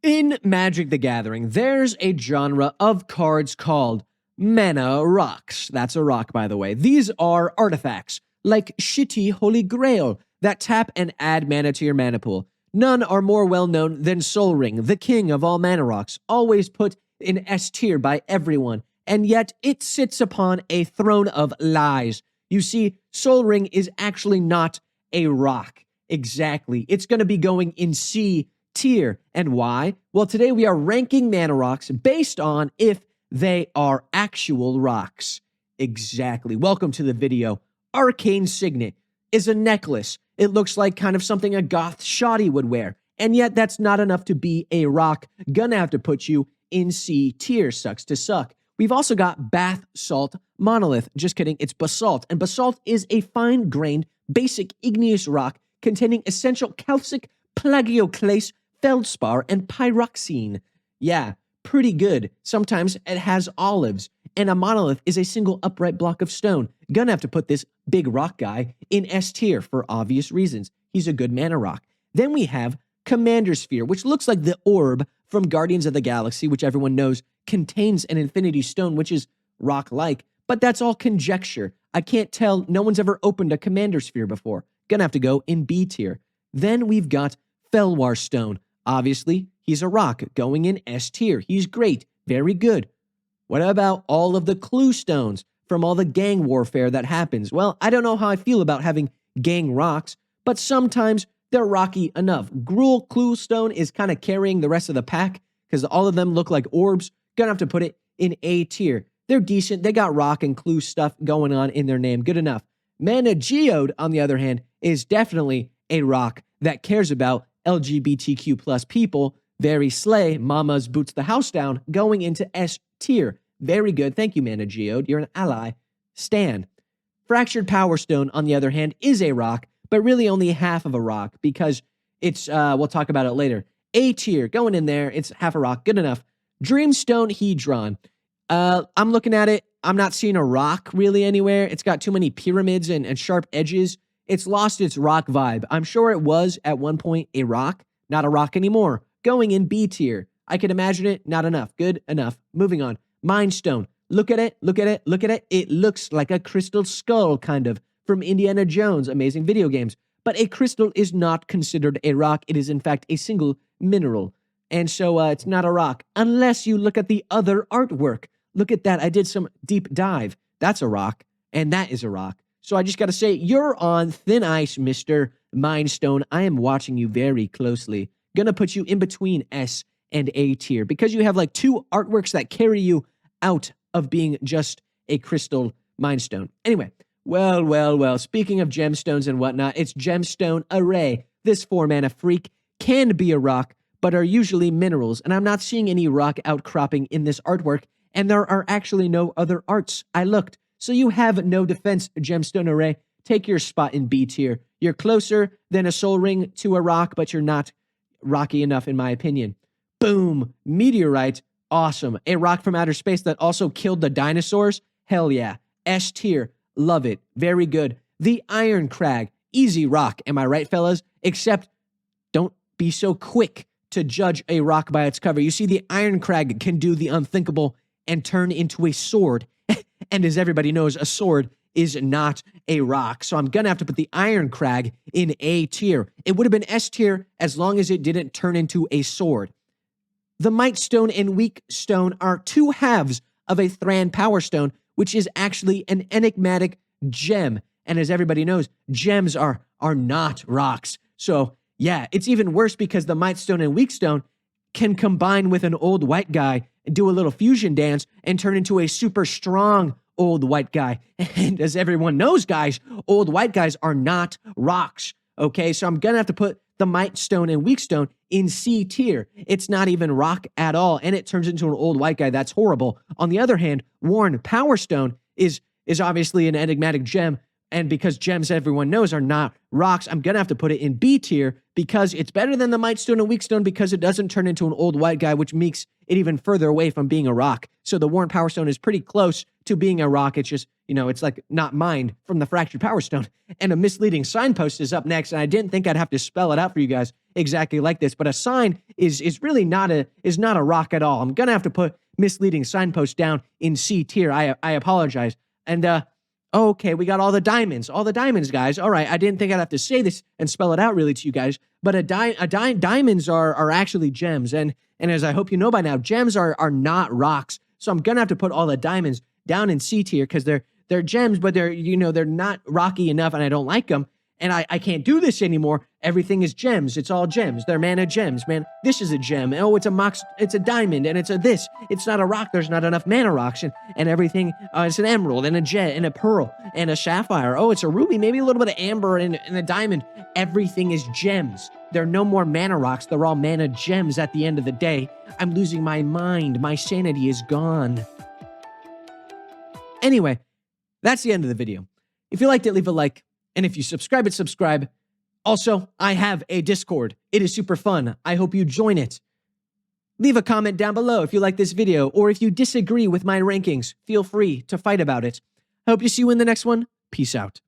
In Magic the Gathering, there's a genre of cards called mana rocks. That's a rock, by the way. These are artifacts, like shitty Holy Grail, that tap and add mana to your mana pool. None are more well known than Sol Ring, the king of all mana rocks, always put in S tier by everyone, and yet it sits upon a throne of lies. You see, Sol Ring is actually not a rock. Exactly. It's going to be going in C tier. And why? Well, today we are ranking mana rocks based on if they are actual rocks. Exactly. Welcome to the video. Arcane Signet is a necklace. It looks like kind of something a goth shoddy would wear. And yet that's not enough to be a rock. Gonna have to put you in C tier. Sucks to suck. We've also got Bath Salt Monolith. Just kidding, it's basalt. And basalt is a fine-grained, basic igneous rock containing essential calcic, plagioclase, feldspar, and pyroxene. Yeah, pretty good. Sometimes it has olives. And a monolith is a single upright block of stone. Gonna have to put this big rock guy in S tier for obvious reasons. He's a good mana rock. Then we have Commander Sphere, which looks like the orb from Guardians of the Galaxy, which everyone knows contains an infinity stone, which is rock-like, but that's all conjecture. I can't tell. No one's ever opened a Commander Sphere before. Gonna have to go in B tier. Then we've got Felwar Stone. Obviously, he's a rock, going in S tier. He's great, very good. What about all of the clue stones from all the gang warfare that happens? Well, I don't know how I feel about having gang rocks, but sometimes they're rocky enough. Gruul Clue Stone is kind of carrying the rest of the pack because all of them look like orbs. Gonna have to put it in A tier. They're decent. They got rock and clue stuff going on in their name. Good enough. Mana Geode, on the other hand, is definitely a rock that cares about LGBTQ plus people. Very slay. Mama's boots the house down, going into S tier. Very good. Thank you, Mana Geode. You're an ally. Stan. Fractured Power Stone, on the other hand, is a rock, but really only half of a rock because it's, we'll talk about it later. A tier, going in there. It's half a rock. Good enough. Dreamstone Hedron. I'm looking at it. I'm not seeing a rock really anywhere. It's got too many pyramids and sharp edges. It's lost its rock vibe. I'm sure it was at one point a rock, not a rock anymore. Going in B tier. I could imagine it. Not enough. Good enough. Moving on. Mind Stone. Look at it. Look at it. Look at it. It looks like a crystal skull, kind of, from Indiana Jones. Amazing video games. But a crystal is not considered a rock. It is, in fact, a single mineral. And so it's not a rock unless you look at the other artwork. Look at that. I did some deep dive. That's a rock. And that is a rock. So I just got to say, you're on thin ice, Mr. Mind Stone. I am watching you very closely. Gonna put you in between S and A tier because you have like two artworks that carry you out of being just a crystal Mind Stone. Anyway, well. Speaking of gemstones and whatnot, it's Gemstone Array. This 4-mana freak can be a rock, but are usually minerals. And I'm not seeing any rock outcropping in this artwork. And there are actually no other arts. I looked. So you have no defense, Gemstone Array. Take your spot in B tier. You're closer than a Sol Ring to a rock, but you're not rocky enough, in my opinion. Boom. Meteorite. Awesome. A rock from outer space that also killed the dinosaurs. Hell yeah. S tier. Love it. Very good. The Iron Crag. Easy rock. Am I right, fellas? Except don't be so quick to judge a rock by its cover. You see, the Iron Crag can do the unthinkable and turn into a sword. And as everybody knows, a sword is not a rock. So I'm going to have to put the Iron Crag in A tier. It would have been S tier as long as it didn't turn into a sword. The Might Stone and Weak Stone are two halves of a Thran Power Stone, which is actually an enigmatic gem. And as everybody knows, gems are not rocks. So yeah, it's even worse because the Might Stone and Weak Stone can combine with an old white guy and do a little fusion dance and turn into a super strong old white guy. And as everyone knows, guys, old white guys are not rocks. Okay, so I'm gonna have to put the Might Stone and Weak Stone in C tier. It's not even rock at all, and it turns into an old white guy. That's horrible. On the other hand, Worn Power Stone is obviously an enigmatic gem, and because gems everyone knows are not rocks, I'm gonna have to put it in B tier because it's better than the Might Stone and Weak Stone because it doesn't turn into an old white guy, which makes it even further away from being a rock. So the Worn Power Stone is pretty close to being a rock. It's just, it's like not mined from the Fractured Power Stone. And a misleading signpost is up next, and I didn't think I'd have to spell it out for you guys. exactly like this, but a sign is really not a rock at all. I'm gonna have to put misleading signpost down in C tier. I apologize. And okay, we got all the diamonds, guys. All right, I didn't think I'd have to say this and spell it out really to you guys, but diamonds are actually gems, and as I hope you know by now, gems are not rocks. So I'm gonna have to put all the diamonds down in C tier because they're gems, but they're not rocky enough, and I don't like them. And I can't do this anymore. Everything is gems. It's all gems. They're mana gems, man. This is a gem. Oh, it's a diamond, and it's a this. It's not a rock. There's not enough mana rocks, and everything. It's an emerald, and a jet, and a pearl, and a sapphire. Oh, it's a ruby. Maybe a little bit of amber and a diamond. Everything is gems. There are no more mana rocks. They're all mana gems at the end of the day. I'm losing my mind. My sanity is gone. Anyway, that's the end of the video. If you liked it, leave a like. And if you subscribe. Also, I have a Discord. It is super fun. I hope you join it. Leave a comment down below if you like this video, or if you disagree with my rankings, feel free to fight about it. I hope to see you in the next one. Peace out.